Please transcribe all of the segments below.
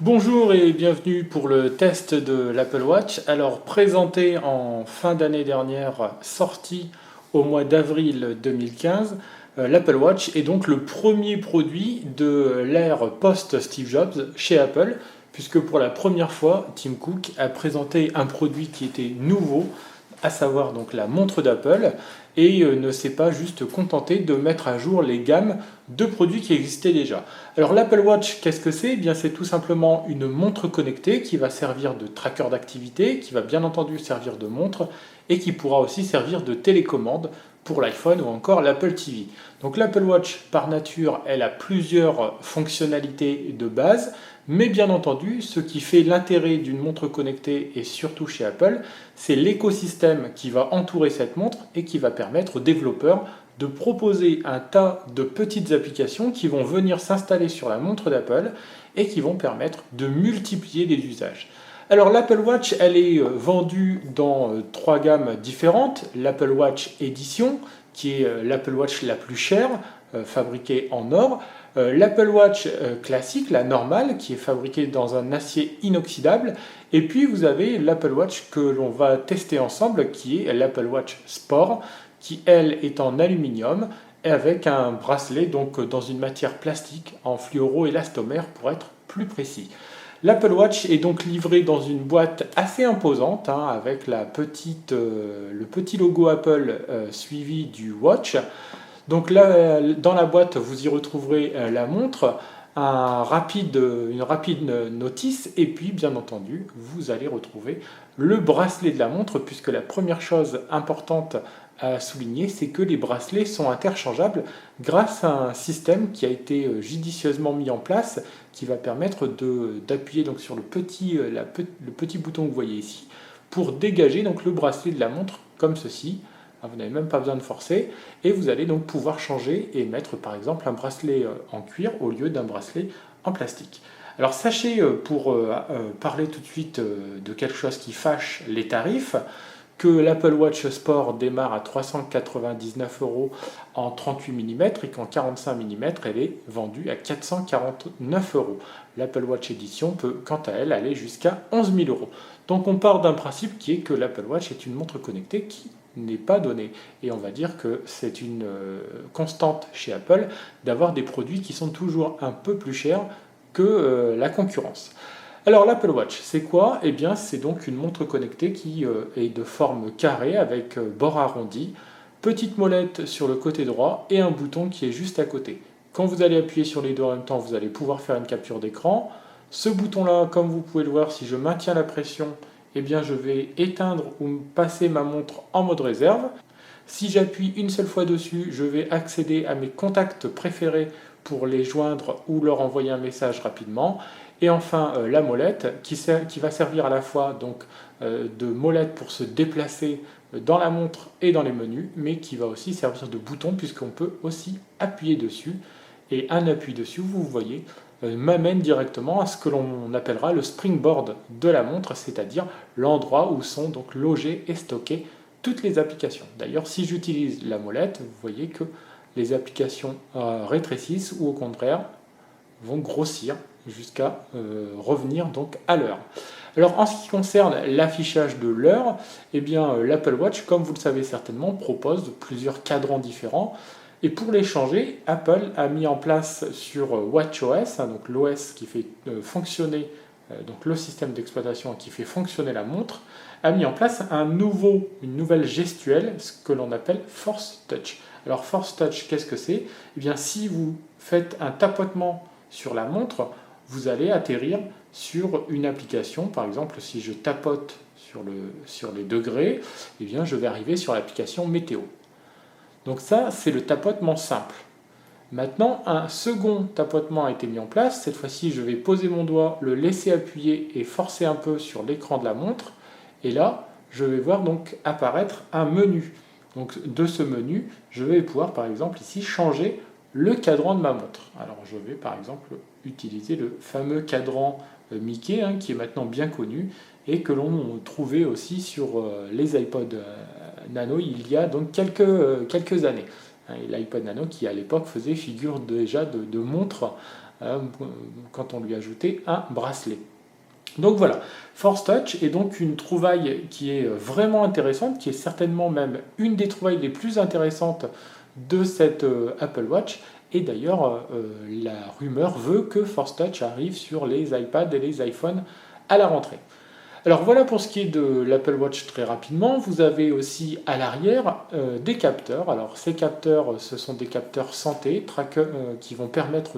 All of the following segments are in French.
Bonjour et bienvenue pour le test de l'Apple Watch. Alors présenté en fin d'année dernière, sorti au mois d'avril 2015, l'Apple Watch est donc le premier produit de l'ère post-Steve Jobs chez Apple, puisque pour la première fois, Tim Cook a présenté un produit qui était nouveau, à savoir donc la montre d'Apple, et ne s'est pas juste contenté de mettre à jour les gammes de produits qui existaient déjà. Alors l'Apple Watch, qu'est-ce que c'est? Eh bien, c'est tout simplement une montre connectée qui va servir de tracker d'activité, qui va bien entendu servir de montre et qui pourra aussi servir de télécommande pour l'iPhone ou encore l'Apple TV. Donc l'Apple Watch, par nature, elle a plusieurs fonctionnalités de base, mais bien entendu, ce qui fait l'intérêt d'une montre connectée, et surtout chez Apple, c'est l'écosystème qui va entourer cette montre et qui va permettre aux développeurs de proposer un tas de petites applications qui vont venir s'installer sur la montre d'Apple et qui vont permettre de multiplier les usages. Alors l'Apple Watch, elle est vendue dans trois gammes différentes. L'Apple Watch Edition, qui est l'Apple Watch la plus chère, fabriquée en or. L'Apple Watch classique, la normale, qui est fabriquée dans un acier inoxydable. Et puis vous avez l'Apple Watch que l'on va tester ensemble, qui est l'Apple Watch Sport, qui elle est en aluminium et avec un bracelet donc dans une matière plastique en fluoro-élastomère pour être plus précis. L'Apple Watch est donc livré dans une boîte assez imposante, avec le petit logo Apple suivi du Watch. Donc là, dans la boîte, vous y retrouverez la montre, une rapide notice, et puis bien entendu, vous allez retrouver le bracelet de la montre, puisque la première chose importante à souligner, c'est que les bracelets sont interchangeables grâce à un système qui a été judicieusement mis en place, qui va permettre d'appuyer donc sur le petit bouton que vous voyez ici, pour dégager donc le bracelet de la montre comme ceci. Vous n'avez même pas besoin de forcer et vous allez donc pouvoir changer et mettre par exemple un bracelet en cuir au lieu d'un bracelet en plastique. Alors sachez, pour parler tout de suite de quelque chose qui fâche les tarifs, que l'Apple Watch Sport démarre à 399 euros en 38 mm et qu'en 45 mm, elle est vendue à 449 euros. L'Apple Watch Edition peut, quant à elle, aller jusqu'à 11 000 euros. Donc on part d'un principe qui est que l'Apple Watch est une montre connectée qui n'est pas donnée. Et on va dire que c'est une constante chez Apple d'avoir des produits qui sont toujours un peu plus chers que la concurrence. Alors l'Apple Watch, c'est quoi? Eh bien c'est donc une montre connectée qui est de forme carrée avec bord arrondi, petite molette sur le côté droit et un bouton qui est juste à côté. Quand vous allez appuyer sur les deux en même temps, vous allez pouvoir faire une capture d'écran. Ce bouton-là, comme vous pouvez le voir, si je maintiens la pression, eh bien je vais éteindre ou passer ma montre en mode réserve. Si j'appuie une seule fois dessus, je vais accéder à mes contacts préférés pour les joindre ou leur envoyer un message rapidement. Et enfin, la molette qui va servir à la fois donc, de molette pour se déplacer dans la montre et dans les menus, mais qui va aussi servir de bouton puisqu'on peut aussi appuyer dessus. Et un appui dessus, vous voyez, m'amène directement à ce que l'on appellera le springboard de la montre, c'est-à-dire l'endroit où sont donc logées et stockées toutes les applications. D'ailleurs, si j'utilise la molette, vous voyez que les applications rétrécissent ou au contraire vont grossir jusqu'à revenir donc à l'heure. Alors en ce qui concerne l'affichage de l'heure, eh bien l'Apple Watch, comme vous le savez certainement, propose plusieurs cadrans différents. Et pour les changer, Apple a mis en place sur WatchOS, donc l'OS qui fait fonctionner, donc le système d'exploitation qui fait fonctionner la montre, a mis en place une nouvelle gestuelle, ce que l'on appelle Force Touch. Alors Force Touch, qu'est-ce que c'est? Eh bien si vous faites un tapotement sur la montre, vous allez atterrir sur une application. Par exemple, si je tapote sur les degrés, eh bien, je vais arriver sur l'application météo. Donc ça, c'est le tapotement simple. Maintenant, un second tapotement a été mis en place. Cette fois-ci, je vais poser mon doigt, le laisser appuyer et forcer un peu sur l'écran de la montre. Et là, je vais voir donc apparaître un menu. Donc de ce menu, je vais pouvoir par exemple ici changer le cadran de ma montre. Alors je vais par exemple utiliser le fameux cadran Mickey qui est maintenant bien connu et que l'on trouvait aussi sur les iPod Nano il y a donc quelques années. Et l'iPod Nano qui à l'époque faisait figure déjà de montre quand on lui ajoutait un bracelet. Donc voilà, Force Touch est donc une trouvaille qui est vraiment intéressante, qui est certainement même une des trouvailles les plus intéressantes de cette Apple Watch. Et d'ailleurs, la rumeur veut que Force Touch arrive sur les iPads et les iPhones à la rentrée. Alors voilà pour ce qui est de l'Apple Watch très rapidement. Vous avez aussi à l'arrière des capteurs. Alors ces capteurs, ce sont des capteurs santé qui vont permettre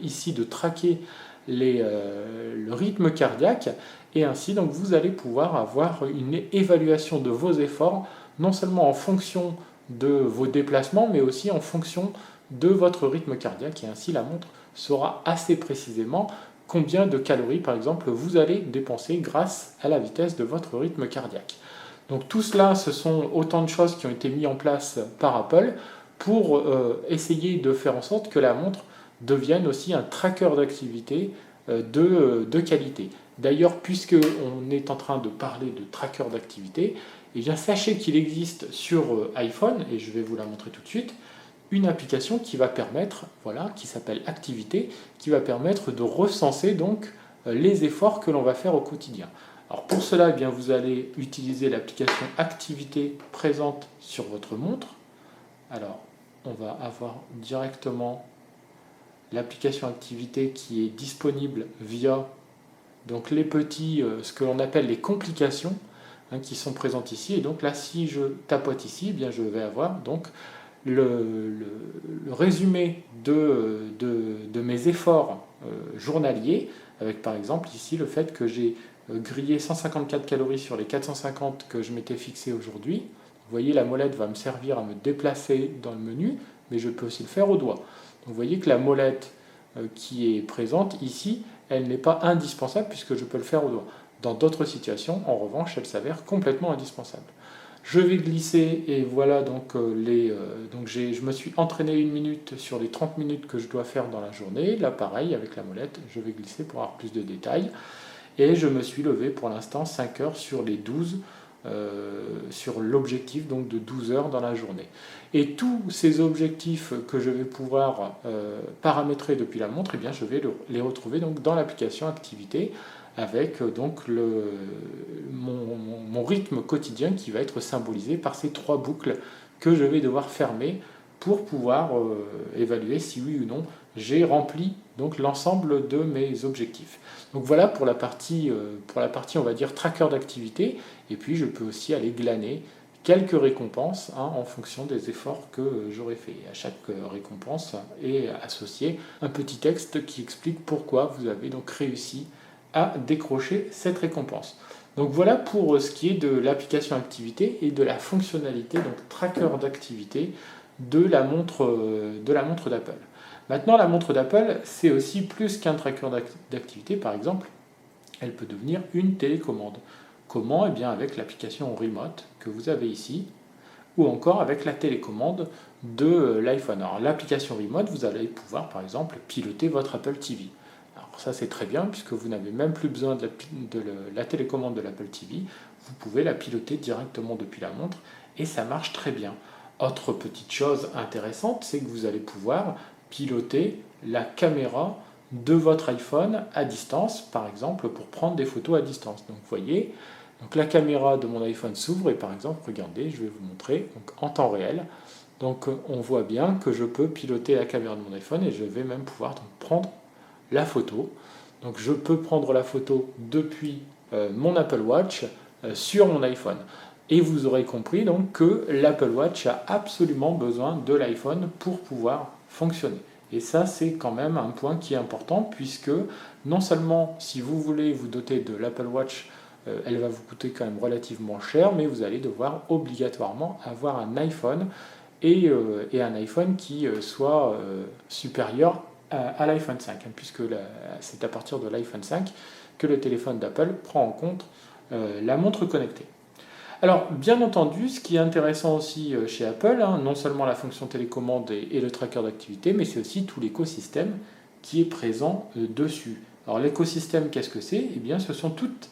ici de traquer le rythme cardiaque, et ainsi donc vous allez pouvoir avoir une évaluation de vos efforts, non seulement en fonction de vos déplacements, mais aussi en fonction de votre rythme cardiaque, et ainsi la montre saura assez précisément combien de calories, par exemple, vous allez dépenser grâce à la vitesse de votre rythme cardiaque. Donc tout cela, ce sont autant de choses qui ont été mises en place par Apple pour essayer de faire en sorte que la montre devienne aussi un tracker d'activité de qualité. D'ailleurs, puisque on est en train de parler de tracker d'activité, eh bien sachez qu'il existe sur iPhone, et je vais vous la montrer tout de suite, une application qui va permettre, voilà, qui s'appelle Activité, qui va permettre de recenser donc les efforts que l'on va faire au quotidien. Alors pour cela, eh bien, vous allez utiliser l'application Activité présente sur votre montre. Alors, on va avoir directement l'application Activité qui est disponible via donc les petits, ce que l'on appelle les complications, qui sont présentes ici. Et donc là, si je tapote ici, eh bien, je vais avoir donc le résumé de mes efforts journaliers, avec par exemple ici le fait que j'ai grillé 154 calories sur les 450 que je m'étais fixé aujourd'hui. Vous voyez, la molette va me servir à me déplacer dans le menu, mais je peux aussi le faire au doigt. Donc vous voyez que la molette qui est présente ici, elle n'est pas indispensable puisque je peux le faire au doigt. Dans d'autres situations, en revanche, elle s'avère complètement indispensable. Je vais glisser et voilà donc je me suis entraîné 1 minute sur les 30 minutes que je dois faire dans la journée. Là pareil avec la molette, je vais glisser pour avoir plus de détails. Et je me suis levé pour l'instant 5 heures sur les 12, sur l'objectif donc de 12 heures dans la journée. Et tous ces objectifs que je vais pouvoir paramétrer depuis la montre, eh bien, je vais les retrouver donc dans l'application Activité, avec donc mon rythme quotidien qui va être symbolisé par ces 3 boucles que je vais devoir fermer pour pouvoir évaluer si oui ou non j'ai rempli donc l'ensemble de mes objectifs. Donc voilà pour la partie on va dire tracker d'activité, et puis je peux aussi aller glaner quelques récompenses en fonction des efforts que j'aurai fait. À chaque récompense est associé un petit texte qui explique pourquoi vous avez donc réussi à décrocher cette récompense. Donc voilà pour ce qui est de l'application Activité et de la fonctionnalité donc tracker d'activité de la montre d'Apple. Maintenant, la montre d'Apple, c'est aussi plus qu'un tracker d'activité. Par exemple, elle peut devenir une télécommande. Comment? Eh bien avec l'application Remote que vous avez ici, ou encore avec la télécommande de l'iPhone. Alors l'application Remote, vous allez pouvoir par exemple piloter votre Apple TV. Alors ça c'est très bien puisque vous n'avez même plus besoin de la télécommande de l'Apple TV, vous pouvez la piloter directement depuis la montre et ça marche très bien. Autre petite chose intéressante, c'est que vous allez pouvoir piloter la caméra de votre iPhone à distance, par exemple pour prendre des photos à distance. Donc vous voyez, donc la caméra de mon iPhone s'ouvre et par exemple, regardez, je vais vous montrer donc, en temps réel. Donc on voit bien que je peux piloter la caméra de mon iPhone et je vais même pouvoir donc, prendre la photo. Donc je peux prendre la photo depuis mon Apple Watch sur mon iPhone. Et vous aurez compris donc que l'Apple Watch a absolument besoin de l'iPhone pour pouvoir fonctionner. Et ça, c'est quand même un point qui est important puisque non seulement si vous voulez vous doter de l'Apple Watch, elle va vous coûter quand même relativement cher, mais vous allez devoir obligatoirement avoir un iPhone et un iPhone qui soit supérieur à l'iPhone 5, puisque c'est à partir de l'iPhone 5 que le téléphone d'Apple prend en compte la montre connectée. Alors, bien entendu, ce qui est intéressant aussi chez Apple, non seulement la fonction télécommande et le tracker d'activité, mais c'est aussi tout l'écosystème qui est présent dessus. Alors, l'écosystème, qu'est-ce que c'est? Eh bien, ce sont toutes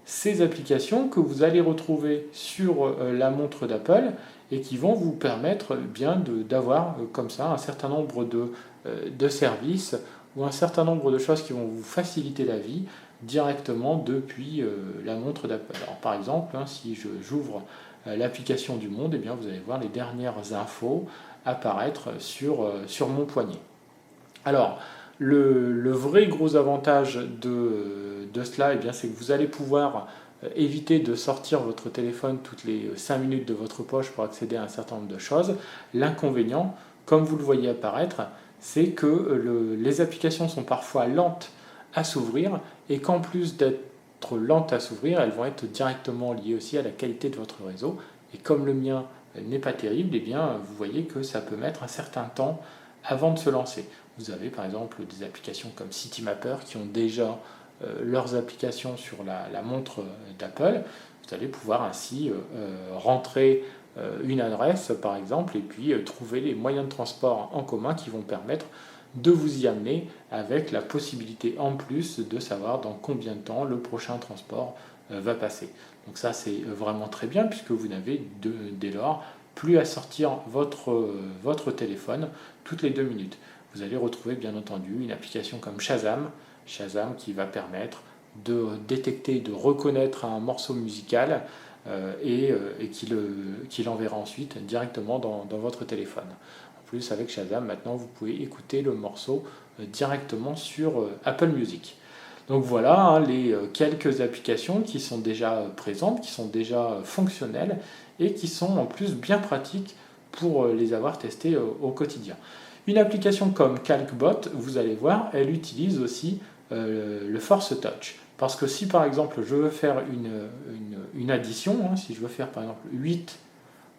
ces applications que vous allez retrouver sur la montre d'Apple et qui vont vous permettre bien d'avoir comme ça un certain nombre de services ou un certain nombre de choses qui vont vous faciliter la vie directement depuis la montre d'Apple. Alors par exemple, si j'ouvre l'application du Monde, eh bien, vous allez voir les dernières infos apparaître sur mon poignet. Alors, le vrai gros avantage de cela, eh bien, c'est que vous allez pouvoir éviter de sortir votre téléphone toutes les 5 minutes de votre poche pour accéder à un certain nombre de choses. L'inconvénient, comme vous le voyez apparaître, c'est que les applications sont parfois lentes à s'ouvrir et qu'en plus d'être lentes à s'ouvrir, elles vont être directement liées aussi à la qualité de votre réseau. Et comme le mien n'est pas terrible, eh bien, vous voyez que ça peut mettre un certain temps avant de se lancer. Vous avez par exemple des applications comme Citymapper qui ont déjà leurs applications sur la montre d'Apple. Vous allez pouvoir ainsi rentrer une adresse par exemple et puis trouver les moyens de transport en commun qui vont permettre de vous y amener avec la possibilité en plus de savoir dans combien de temps le prochain transport va passer. Donc ça c'est vraiment très bien puisque vous n'avez dès lors plus à sortir votre téléphone toutes les 2 minutes. Vous allez retrouver bien entendu une application comme Shazam qui va permettre de détecter, de reconnaître un morceau musical et qui l'enverra ensuite directement dans votre téléphone. En plus, avec Shazam, maintenant, vous pouvez écouter le morceau directement sur Apple Music. Donc voilà les quelques applications qui sont déjà présentes, qui sont déjà fonctionnelles et qui sont en plus bien pratiques pour les avoir testées au quotidien. Une application comme CalcBot, vous allez voir, elle utilise aussi le Force Touch. Parce que si par exemple je veux faire une addition, si je veux faire par exemple 8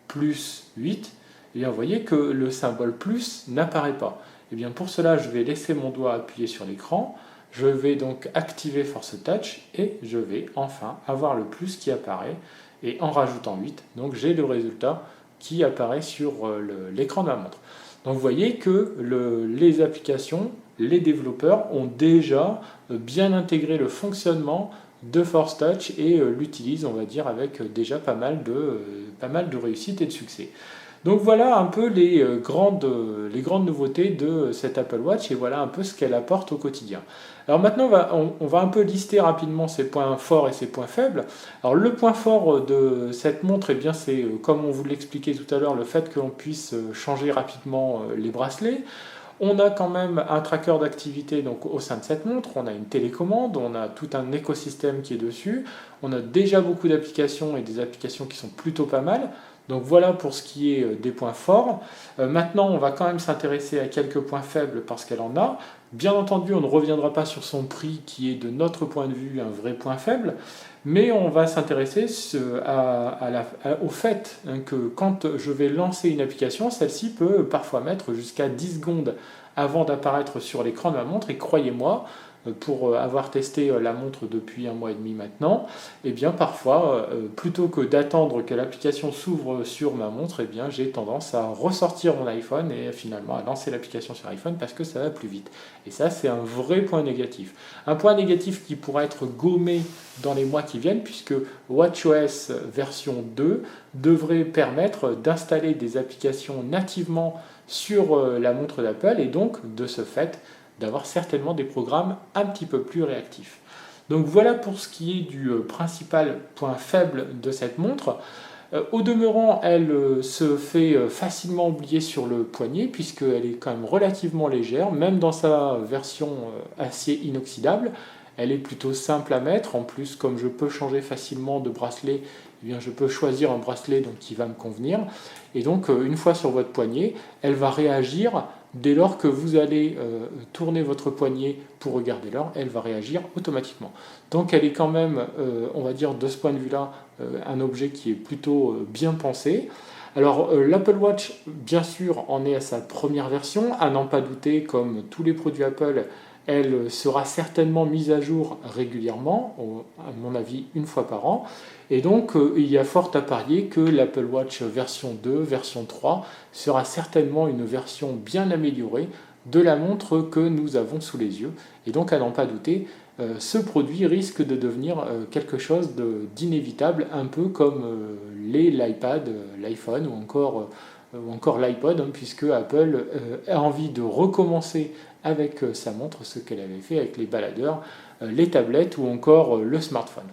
plus 8, et bien vous voyez que le symbole plus n'apparaît pas. Et bien pour cela, je vais laisser mon doigt appuyé sur l'écran, je vais donc activer Force Touch et je vais enfin avoir le plus qui apparaît. Et en rajoutant 8, donc j'ai le résultat qui apparaît sur l'écran de ma montre. Donc vous voyez que les applications, les développeurs ont déjà bien intégré le fonctionnement de Force Touch et l'utilisent, on va dire, avec déjà pas mal de réussite et de succès. Donc voilà un peu les grandes nouveautés de cette Apple Watch et voilà un peu ce qu'elle apporte au quotidien. Alors maintenant, on va un peu lister rapidement ses points forts et ses points faibles. Alors le point fort de cette montre, eh bien, c'est, comme on vous l'expliquait tout à l'heure, le fait que l'on puisse changer rapidement les bracelets. On a quand même un tracker d'activité donc, au sein de cette montre, on a une télécommande, on a tout un écosystème qui est dessus, on a déjà beaucoup d'applications et des applications qui sont plutôt pas mal. Donc voilà pour ce qui est des points forts. Maintenant, on va quand même s'intéresser à quelques points faibles parce qu'elle en a. Bien entendu, on ne reviendra pas sur son prix qui est de notre point de vue un vrai point faible, mais on va s'intéresser au fait que quand je vais lancer une application, celle-ci peut parfois mettre jusqu'à 10 secondes avant d'apparaître sur l'écran de ma montre et croyez-moi, pour avoir testé la montre depuis 1 mois et demi maintenant, et bien parfois, plutôt que d'attendre que l'application s'ouvre sur ma montre, et bien j'ai tendance à ressortir mon iPhone et finalement à lancer l'application sur iPhone parce que ça va plus vite. Et ça, c'est un vrai point négatif. Un point négatif qui pourra être gommé dans les mois qui viennent, puisque WatchOS version 2 devrait permettre d'installer des applications nativement sur la montre d'Apple et donc, de ce fait, d'avoir certainement des programmes un petit peu plus réactifs. Donc voilà pour ce qui est du principal point faible de cette montre. Au demeurant, elle se fait facilement oublier sur le poignet puisqu'elle est quand même relativement légère, même dans sa version acier inoxydable. Elle est plutôt simple à mettre. En plus, comme je peux changer facilement de bracelet, eh bien, je peux choisir un bracelet donc, qui va me convenir. Et donc, une fois sur votre poignet, elle va réagir. Dès lors que vous allez tourner votre poignet pour regarder l'heure, elle va réagir automatiquement. Donc elle est quand même, on va dire de ce point de vue-là, un objet qui est plutôt bien pensé. Alors l'Apple Watch, bien sûr, en est à sa première version. À n'en pas douter, comme tous les produits Apple, elle sera certainement mise à jour régulièrement, à mon avis une fois par an. Et donc il y a fort à parier que l'Apple Watch version 2, version 3 sera certainement une version bien améliorée de la montre que nous avons sous les yeux. Et donc à n'en pas douter, ce produit risque de devenir quelque chose d'inévitable, un peu comme l'iPad, l'iPhone ou encore ou encore l'iPod, puisque Apple a envie de recommencer avec sa montre ce qu'elle avait fait avec les baladeurs, les tablettes ou encore le smartphone.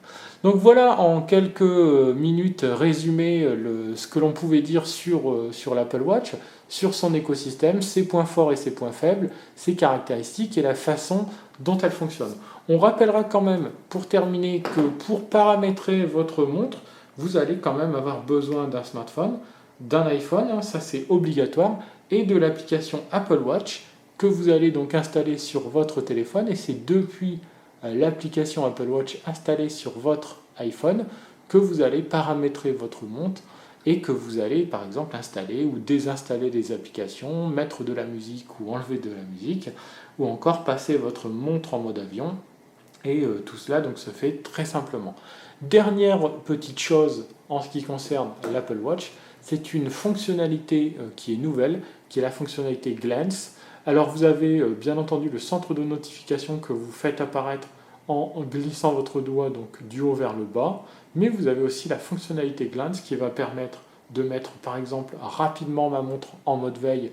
Donc voilà en quelques minutes résumé ce que l'on pouvait dire sur l'Apple Watch, sur son écosystème, ses points forts et ses points faibles, ses caractéristiques et la façon dont elle fonctionne. On rappellera quand même, pour terminer, que pour paramétrer votre montre, vous allez quand même avoir besoin d'un smartphone, d'un iPhone, ça c'est obligatoire, et de l'application Apple Watch que vous allez donc installer sur votre téléphone, et c'est depuis l'application Apple Watch installée sur votre iPhone que vous allez paramétrer votre montre et que vous allez par exemple installer ou désinstaller des applications, mettre de la musique ou enlever de la musique, ou encore passer votre montre en mode avion. Et tout cela donc se fait très simplement. Dernière petite chose en ce qui concerne l'Apple Watch, c'est une fonctionnalité qui est nouvelle, qui est la fonctionnalité Glance. Alors vous avez bien entendu le centre de notification que vous faites apparaître en glissant votre doigt donc du haut vers le bas, mais vous avez aussi la fonctionnalité Glance qui va permettre de mettre par exemple rapidement ma montre en mode veille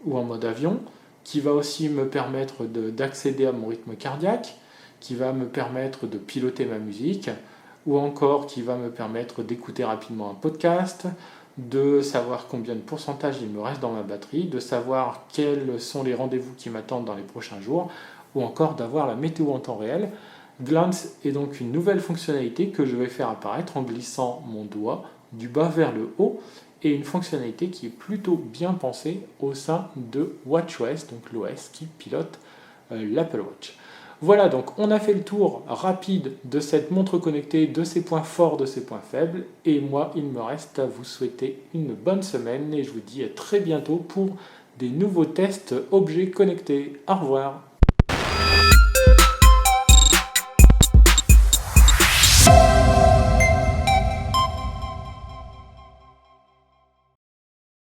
ou en mode avion, qui va aussi me permettre d'accéder à mon rythme cardiaque, qui va me permettre de piloter ma musique, ou encore qui va me permettre d'écouter rapidement un podcast, de savoir combien de pourcentage il me reste dans ma batterie, de savoir quels sont les rendez-vous qui m'attendent dans les prochains jours, ou encore d'avoir la météo en temps réel. Glance est donc une nouvelle fonctionnalité que je vais faire apparaître en glissant mon doigt du bas vers le haut, et une fonctionnalité qui est plutôt bien pensée au sein de WatchOS, donc l'OS qui pilote l'Apple Watch. Voilà, donc on a fait le tour rapide de cette montre connectée, de ses points forts, de ses points faibles. Et moi, il me reste à vous souhaiter une bonne semaine et je vous dis à très bientôt pour des nouveaux tests objets connectés. Au revoir.